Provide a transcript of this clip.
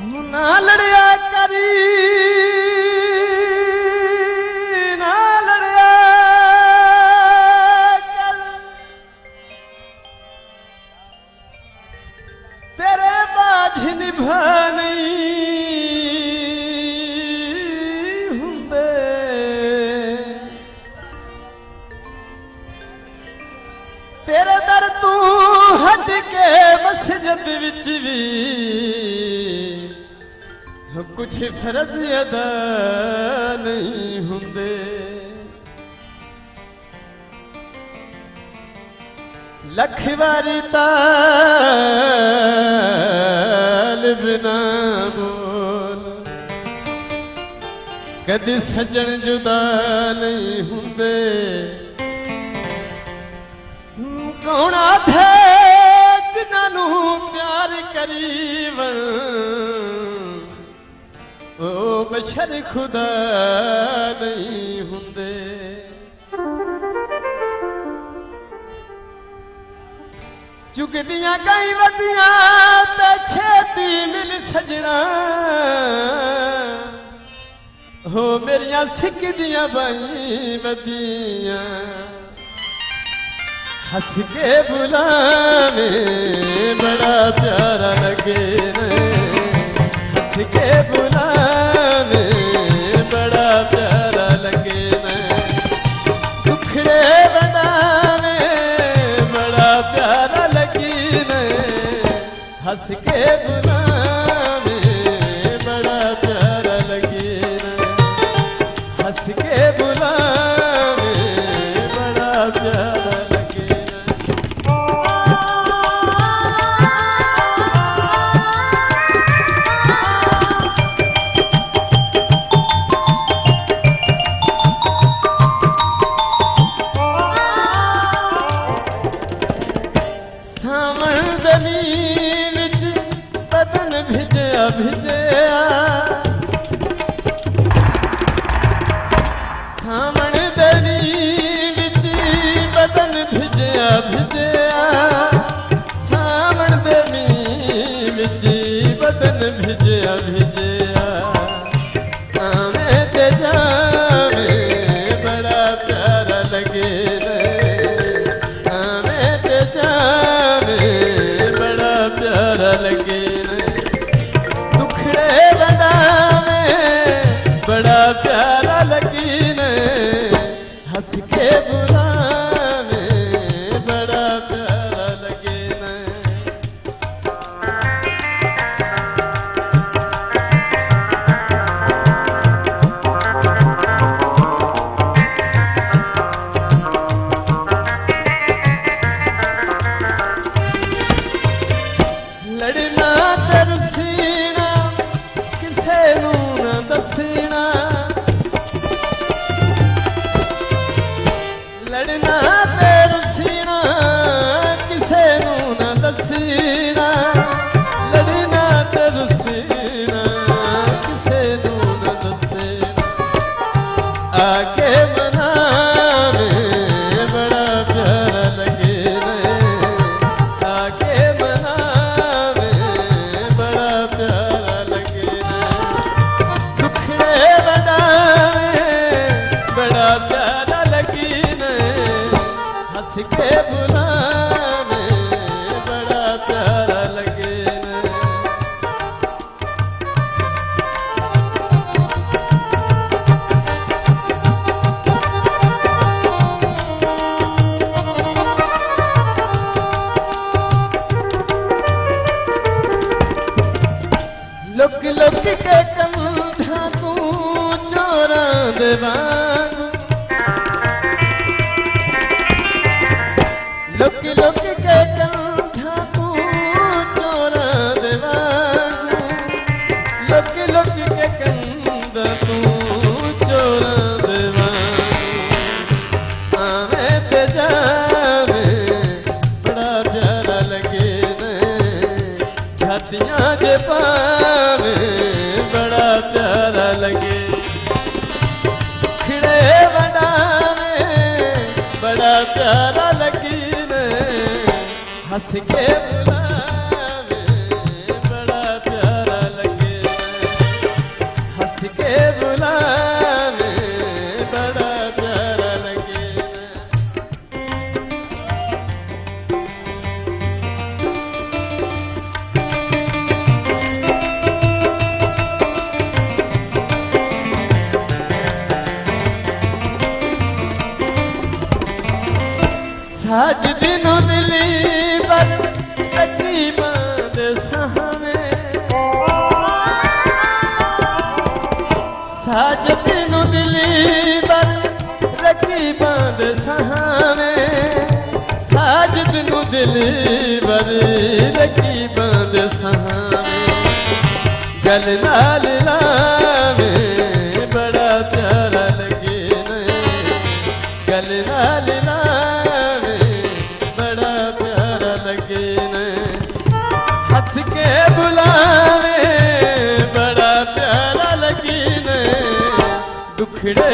ना लड़िया करी ना लड़िया कर तेरे बाझ निभा नहीं हुंदे तेरे दर तू हट के मस्जिद विच भी कुछ फर्ज अदा नहीं हुंदे लख वारी तालिब ना बोल कदी सजन जुदा नहीं हुंदे कौन आधे जिन्हां प्यार करीवन ओ बशर खुदा नहीं हुंदे चुगदियां कई वदियां ते छेती मिल सजना हो मेरियां सिकदियां बाई वदियां हंस के बुलावे बड़ा प्यारा लगे हंस के बुलावे बड़ा प्यारा लगे दुखड़े बनावे बड़ा प्यारा लगी हंस के बुलावे बड़ा प्यारा लगी हंस के बुलावे बड़ा प्यारा भिजया सामण दरी विच बदन भिजया भिजया सामण दरी विच बदन भिजया भिजया आवे ते जावे बड़ा प्यारा लगे आवे ते जावे बड़ा प्यारा लगे बड़ा प्यारा लगी हंस के बुलावे बड़ा प्यारा लगे लड़ना तरसीना किसे नू न दसना लड़ना ते रुसीना किसे नू न दसीना लड़ना ते रुसीना किसे नू न दसीना आके मनावे बड़ा प्यारा लगे आके मनावे बड़ा प्यारा लगे दुखड़े बनावे बड़ा प्यारा लगी हंस के बुलावे बड़ा प्यारा लगे लुक लुक के कंधा तू चोरा देवान लुक लुक के कंधा तू चोरा देवान लुक लुक के कंधा तू चोरा देवान आवे ते जावे बड़ा प्यारा लगे छातियां जे पावे बड़ा प्यारा लगे खिड़े बनावे बड़ा प्यारा लगी हंस के बुलावे बड़ा प्यारा लगे साजदी नु दिली बर रकीबां दे साहवे साजदी नु दिली बर रकीबां दे साहवे साजदी नु दिली बर रकीबां दे साहवे गल नाल लावे बड़ा प्यारा लगे ने गल नाल लावे बड़ा प्यारा लगे ने हंस के बुलावे बड़ा प्यारा लगे ने दुखड़े